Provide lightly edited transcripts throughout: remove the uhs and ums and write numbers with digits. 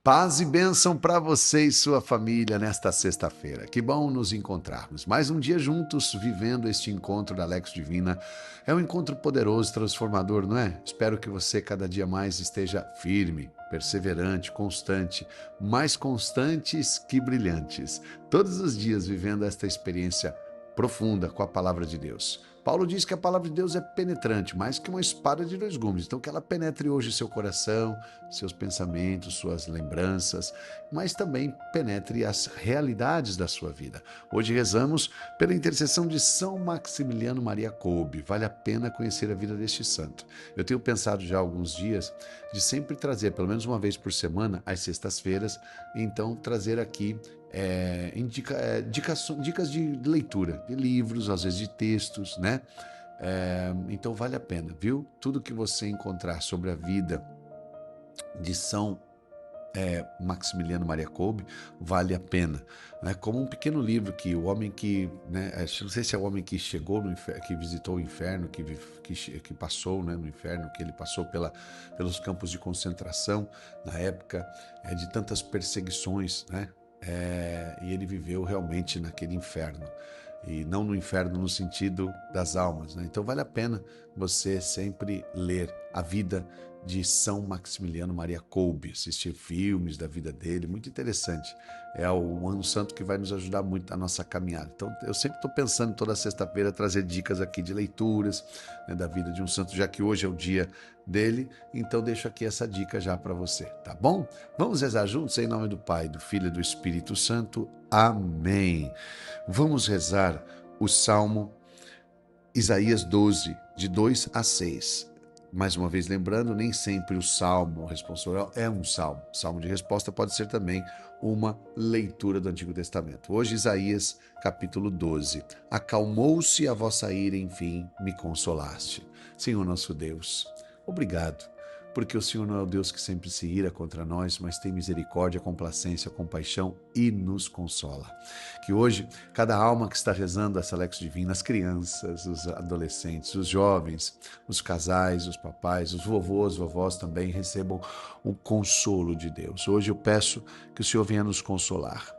Paz e bênção para você e sua família nesta sexta-feira. Que bom nos encontrarmos. Mais um dia juntos, vivendo este encontro da Lex Divina. É um encontro poderoso, transformador, não é? Espero que você cada dia mais esteja firme, perseverante, constante, mais constantes que brilhantes. Todos os dias vivendo esta experiência profunda com a palavra de Deus. Paulo diz que a palavra de Deus é penetrante, mais que uma espada de dois gumes. Então, que ela penetre hoje seu coração, seus pensamentos, suas lembranças, mas também penetre as realidades da sua vida. Hoje rezamos pela intercessão de São Maximiliano Maria Kolbe. Vale a pena conhecer a vida deste santo. Eu tenho pensado já há alguns dias de sempre trazer, pelo menos uma vez por semana, às sextas-feiras, então trazer aqui dicas de leitura, de livros, às vezes de textos, né? Então vale a pena, viu? Tudo que você encontrar sobre a vida de São Maximiliano Maria Kolbe vale a pena, né? Como um pequeno livro que o homem que, né, não sei se é o homem que chegou no inferno, que visitou o inferno, que passou, né, no inferno, que ele passou pelos campos de concentração na época de tantas perseguições, né? E ele viveu realmente naquele inferno. E não no inferno no sentido das almas, né? Então vale a pena você sempre ler a vida de São Maximiliano Maria Kolbe, assistir filmes da vida dele, muito interessante. É um santo que vai nos ajudar muito na nossa caminhada. Então eu sempre estou pensando toda sexta-feira trazer dicas aqui de leituras, né, da vida de um santo, já que hoje é o dia dele, então deixo aqui essa dica já para você, tá bom? Vamos rezar juntos em nome do Pai, do Filho e do Espírito Santo. Amém. Vamos rezar o Salmo Isaías 12, de 2 a 6. Mais uma vez lembrando, nem sempre o salmo responsorial é um salmo. Salmo de resposta pode ser também uma leitura do Antigo Testamento. Hoje, Isaías, capítulo 12. Acalmou-se a vossa ira, enfim, me consolaste. Senhor nosso Deus, obrigado, porque o Senhor não é o Deus que sempre se ira contra nós, mas tem misericórdia, complacência, compaixão e nos consola. Que hoje, cada alma que está rezando essa Lex Divina, as crianças, os adolescentes, os jovens, os casais, os papais, os vovôs, vovós também recebam o consolo de Deus. Hoje eu peço que o Senhor venha nos consolar.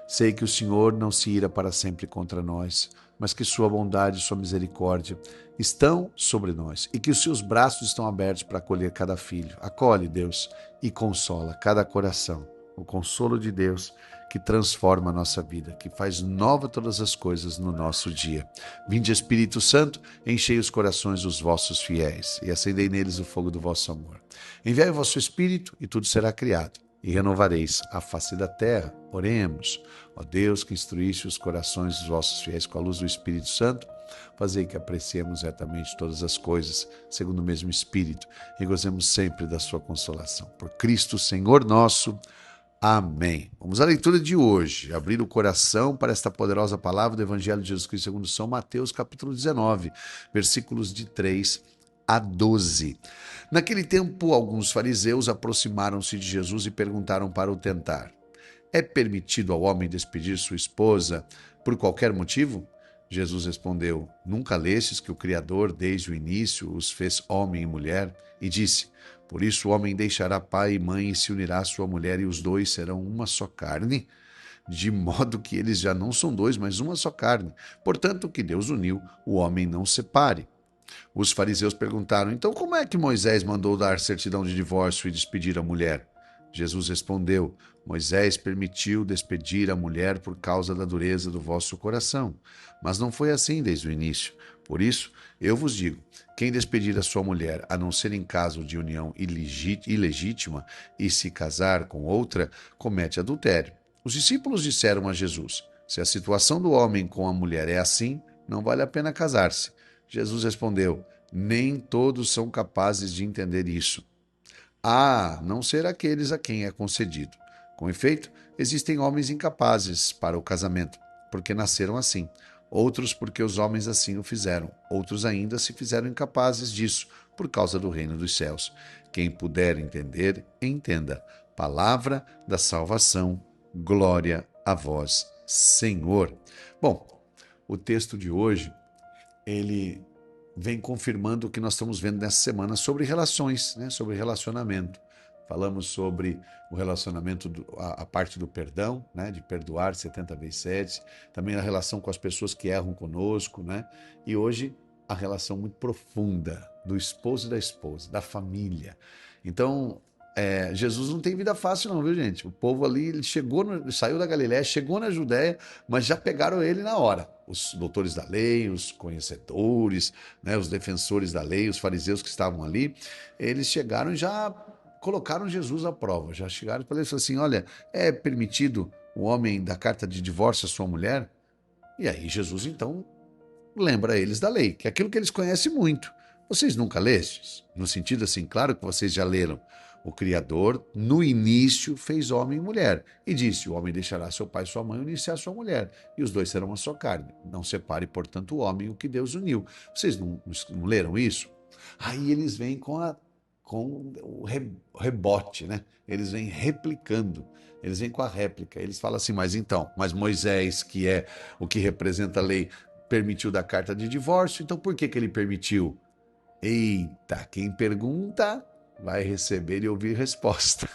Sei que o Senhor não se ira para sempre contra nós, mas que sua bondade e sua misericórdia estão sobre nós e que os seus braços estão abertos para acolher cada filho. Acolhe, Deus, e consola cada coração. O consolo de Deus que transforma a nossa vida, que faz nova todas as coisas no nosso dia. Vinde, Espírito Santo, enchei os corações dos vossos fiéis e acendei neles o fogo do vosso amor. Enviai o vosso Espírito e tudo será criado e renovareis a face da terra. Oremos. Ó Deus, que instruísse os corações dos vossos fiéis com a luz do Espírito Santo, fazei que apreciemos retamente todas as coisas, segundo o mesmo Espírito, e gozemos sempre da sua consolação. Por Cristo, Senhor nosso. Amém. Vamos à leitura de hoje. Abrir o coração para esta poderosa palavra do Evangelho de Jesus Cristo segundo São Mateus, capítulo 19, versículos de 3 a 12. Naquele tempo, alguns fariseus aproximaram-se de Jesus e perguntaram para o tentar: é permitido ao homem despedir sua esposa por qualquer motivo? Jesus respondeu: nunca lestes que o Criador, desde o início, os fez homem e mulher? E disse: por isso o homem deixará pai e mãe e se unirá à sua mulher, e os dois serão uma só carne? De modo que eles já não são dois, mas uma só carne. Portanto, o que Deus uniu, o homem não separe. Os fariseus perguntaram: então como é que Moisés mandou dar certidão de divórcio e despedir a mulher? Jesus respondeu: Moisés permitiu despedir a mulher por causa da dureza do vosso coração, mas não foi assim desde o início. Por isso, eu vos digo: quem despedir a sua mulher, a não ser em caso de união ilegítima, e se casar com outra, comete adultério. Os discípulos disseram a Jesus: se a situação do homem com a mulher é assim, não vale a pena casar-se. Jesus respondeu: nem todos são capazes de entender isso, a não ser aqueles a quem é concedido. Com efeito, existem homens incapazes para o casamento, porque nasceram assim. Outros porque os homens assim o fizeram. Outros ainda se fizeram incapazes disso, por causa do reino dos céus. Quem puder entender, entenda. Palavra da salvação. Glória a vós, Senhor. Bom, o texto de hoje, ele vem confirmando o que nós estamos vendo nessa semana sobre relações, né? Sobre relacionamento. falamos sobre o relacionamento, a parte do perdão, né? De perdoar 70 vezes 7, também a relação com as pessoas que erram conosco, né? E hoje a relação muito profunda do esposo e da esposa, da família. Então, Jesus não tem vida fácil não, viu gente? O povo ali, ele saiu da Galiléia, chegou na Judéia, mas já pegaram ele na hora. Os doutores da lei, os conhecedores, né, os defensores da lei, os fariseus que estavam ali, eles chegaram e já colocaram Jesus à prova. Já chegaram e falaram assim, olha, é permitido o homem dar carta de divórcio à sua mulher? E aí Jesus, então, lembra eles da lei, que é aquilo que eles conhecem muito. Vocês nunca lestes? No sentido assim, claro que vocês já leram. O Criador, no início, fez homem e mulher. E disse, o homem deixará seu pai e sua mãe e unir-se à sua mulher. E os dois serão uma só carne. Não separe, portanto, o homem o que Deus uniu. Vocês não leram isso? Aí eles vêm com o rebote, né? Eles vêm replicando. Eles vêm com a réplica. Eles falam assim, mas Moisés, que é o que representa a lei, permitiu da carta de divórcio, então por que que ele permitiu? Eita, quem pergunta vai receber e ouvir resposta.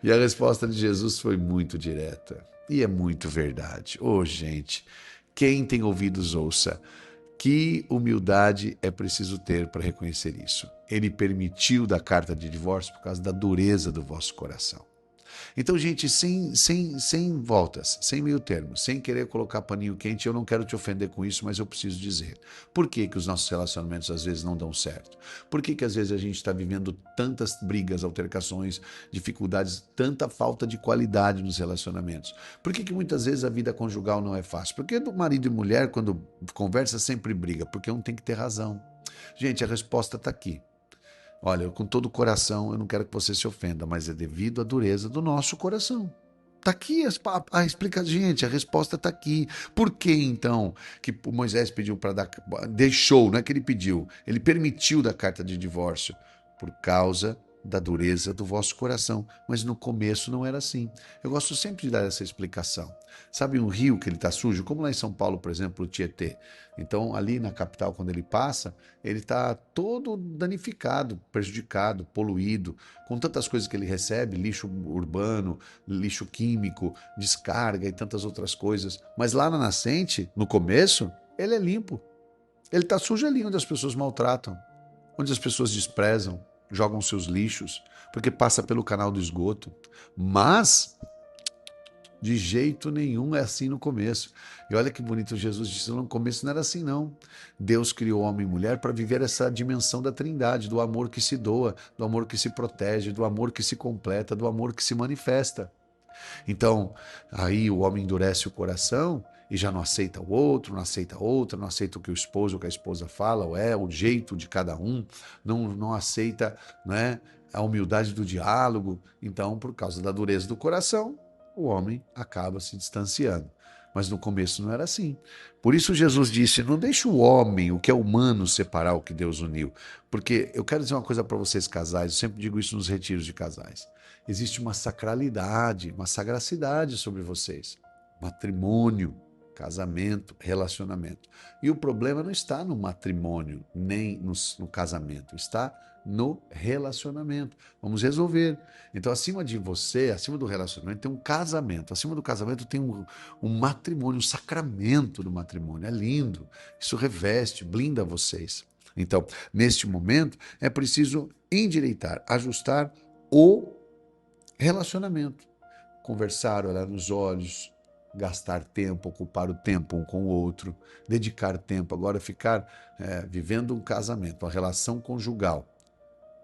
E a resposta de Jesus foi muito direta. E é muito verdade. Ô, gente, quem tem ouvidos, ouça. Que humildade é preciso ter para reconhecer isso? Ele permitiu da carta de divórcio por causa da dureza do vosso coração. Então, gente, sem voltas, sem meio termo, sem querer colocar paninho quente, eu não quero te ofender com isso, mas eu preciso dizer. Por que que os nossos relacionamentos às vezes não dão certo? Por que que às vezes a gente está vivendo tantas brigas, altercações, dificuldades, tanta falta de qualidade nos relacionamentos? Por que que muitas vezes a vida conjugal não é fácil? Porque do marido e mulher, quando conversa, sempre briga, porque um tem que ter razão. Gente, a resposta está aqui. Olha, com todo o coração, eu não quero que você se ofenda, mas é devido à dureza do nosso coração. Está aqui a explicação. Gente, a resposta está aqui. Por que então que Moisés pediu para dar. Deixou, não é que ele pediu, ele permitiu da carta de divórcio? Por causa da dureza do vosso coração. Mas no começo não era assim. Eu gosto sempre de dar essa explicação. Sabe um rio que ele está sujo? Como lá em São Paulo, por exemplo, o Tietê. Então, ali na capital, quando ele passa, ele está todo danificado, prejudicado, poluído, com tantas coisas que ele recebe, lixo urbano, lixo químico, descarga e tantas outras coisas. Mas lá na nascente, no começo, ele é limpo. Ele está sujo ali onde as pessoas maltratam, onde as pessoas desprezam, jogam seus lixos, porque passa pelo canal do esgoto. Mas de jeito nenhum é assim no começo. E olha que bonito, Jesus disse, no começo não era assim não. Deus criou homem e mulher para viver essa dimensão da trindade, do amor que se doa, do amor que se protege, do amor que se completa, do amor que se manifesta. Então, aí o homem endurece o coração e já não aceita o outro, não aceita a outra, não aceita o que o esposo ou que a esposa fala, ou o jeito de cada um, não aceita, né, a humildade do diálogo. Então, por causa da dureza do coração, o homem acaba se distanciando. Mas no começo não era assim. Por isso Jesus disse, não deixe o homem, o que é humano, separar o que Deus uniu. Porque eu quero dizer uma coisa para vocês casais, eu sempre digo isso nos retiros de casais. Existe uma sacralidade, uma sagracidade sobre vocês. Matrimônio, casamento, relacionamento. E o problema não está no matrimônio, nem no casamento, está no relacionamento. Vamos resolver. Então, acima de você, acima do relacionamento, tem um casamento. Acima do casamento tem um matrimônio, um sacramento do matrimônio. É lindo. Isso reveste, blinda vocês. Então, neste momento, é preciso endireitar, ajustar o relacionamento. Conversar, olhar nos olhos, gastar tempo, ocupar o tempo um com o outro, dedicar tempo. Agora, ficar vivendo um casamento, uma relação conjugal,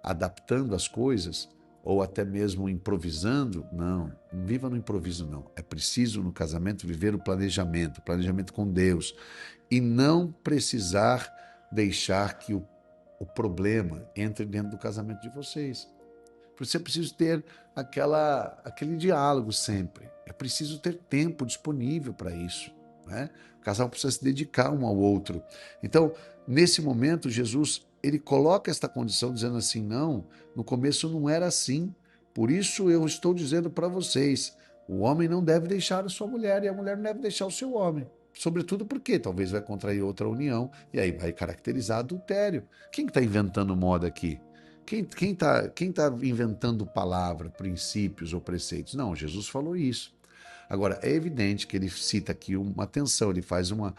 adaptando as coisas, ou até mesmo improvisando, não viva no improviso, não. É preciso, no casamento, viver o planejamento com Deus, e não precisar deixar que o problema entre dentro do casamento de vocês. Você precisa ter aquele diálogo sempre. É preciso ter tempo disponível para isso, né? O casal precisa se dedicar um ao outro. Então, nesse momento, Jesus, ele coloca esta condição dizendo assim, não, no começo não era assim. Por isso eu estou dizendo para vocês, o homem não deve deixar a sua mulher e a mulher não deve deixar o seu homem. Sobretudo porque talvez vai contrair outra união e aí vai caracterizar adultério. Quem está inventando moda aqui? quem tá inventando palavra, princípios ou preceitos? Não, Jesus falou isso. Agora, é evidente que ele cita aqui uma atenção, ele faz uma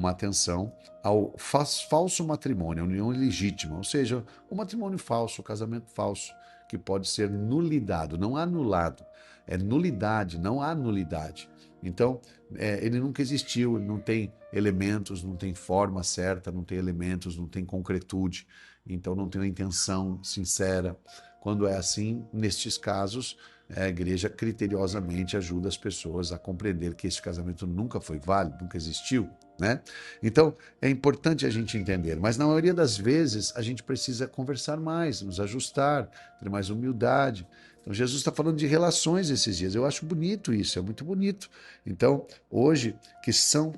atenção ao falso matrimônio, a união ilegítima, ou seja, o matrimônio falso, o casamento falso, que pode ser nulidado, não anulado. É nulidade, não há nulidade. Então, ele nunca existiu, ele não tem elementos, não tem forma certa, não tem elementos, não tem concretude, então não tem uma intenção sincera. Quando é assim, nestes casos, a igreja criteriosamente ajuda as pessoas a compreender que esse casamento nunca foi válido, nunca existiu, né? Então, é importante a gente entender, mas na maioria das vezes a gente precisa conversar mais, nos ajustar, ter mais humildade. Então, Jesus está falando de relações esses dias. Eu acho bonito isso, é muito bonito. Então, hoje, que São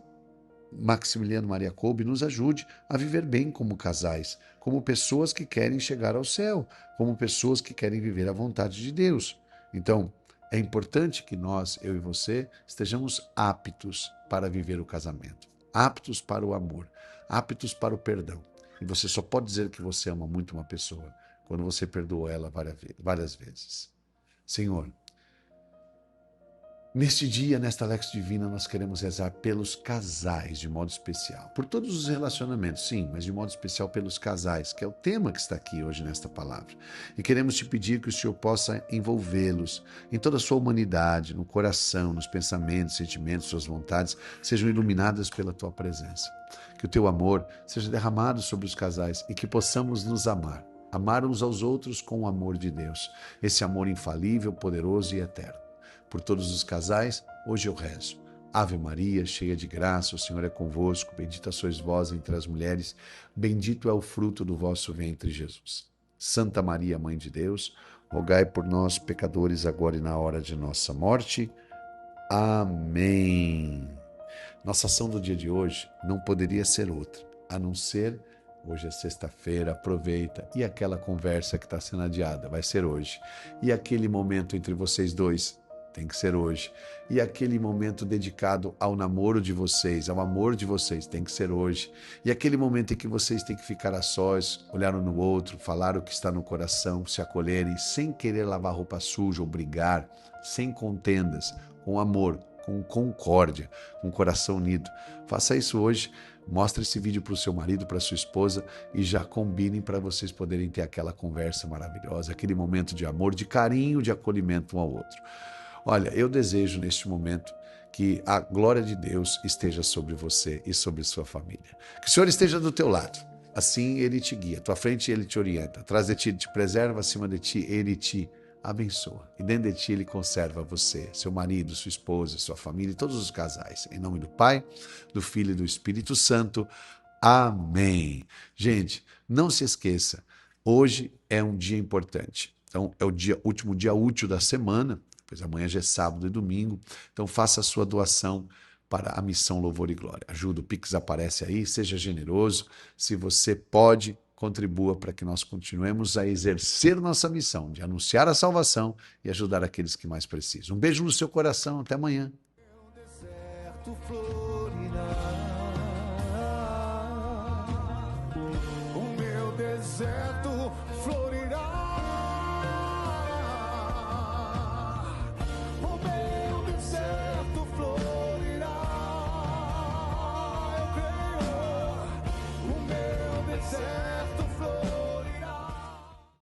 Maximiliano Maria Kolbe nos ajude a viver bem como casais, como pessoas que querem chegar ao céu, como pessoas que querem viver a vontade de Deus. Então, é importante que nós, eu e você, estejamos aptos para viver o casamento, aptos para o amor, aptos para o perdão. E você só pode dizer que você ama muito uma pessoa quando você perdoou ela várias vezes. Senhor, neste dia, nesta Lex Divina, nós queremos rezar pelos casais de modo especial. Por todos os relacionamentos, sim, mas de modo especial pelos casais, que é o tema que está aqui hoje nesta palavra. E queremos te pedir que o Senhor possa envolvê-los em toda a sua humanidade, no coração, nos pensamentos, sentimentos, suas vontades, sejam iluminadas pela tua presença. Que o teu amor seja derramado sobre os casais e que possamos nos amar. Amar uns aos outros com o amor de Deus. Esse amor infalível, poderoso e eterno. Por todos os casais, hoje eu rezo. Ave Maria, cheia de graça, o Senhor é convosco, bendita sois vós entre as mulheres, bendito é o fruto do vosso ventre, Jesus. Santa Maria, Mãe de Deus, rogai por nós, pecadores, agora e na hora de nossa morte. Amém. Nossa ação do dia de hoje não poderia ser outra, a não ser, hoje é sexta-feira, aproveita, e aquela conversa que está sendo adiada, vai ser hoje. E aquele momento entre vocês dois, tem que ser hoje. E aquele momento dedicado ao namoro de vocês, ao amor de vocês, tem que ser hoje. E aquele momento em que vocês têm que ficar a sós, olhar um no outro, falar o que está no coração, se acolherem, sem querer lavar roupa suja ou brigar, sem contendas, com amor, com concórdia, com o coração unido. Faça isso hoje. Mostre esse vídeo para o seu marido, para a sua esposa e já combinem para vocês poderem ter aquela conversa maravilhosa, aquele momento de amor, de carinho, de acolhimento um ao outro. Olha, eu desejo neste momento que a glória de Deus esteja sobre você e sobre sua família. Que o Senhor esteja do teu lado. Assim Ele te guia. À tua frente Ele te orienta. Atrás de ti Ele te preserva. Acima de ti Ele te abençoa. E dentro de ti Ele conserva você, seu marido, sua esposa, sua família e todos os casais. Em nome do Pai, do Filho e do Espírito Santo. Amém. Gente, não se esqueça. Hoje é um dia importante. Então, é o último dia útil da semana. Pois amanhã já é sábado e domingo, então faça a sua doação para a Missão Louvor e Glória. Ajuda, o Pix aparece aí, seja generoso. Se você pode, contribua para que nós continuemos a exercer nossa missão de anunciar a salvação e ajudar aqueles que mais precisam. Um beijo no seu coração, até amanhã. O meu deserto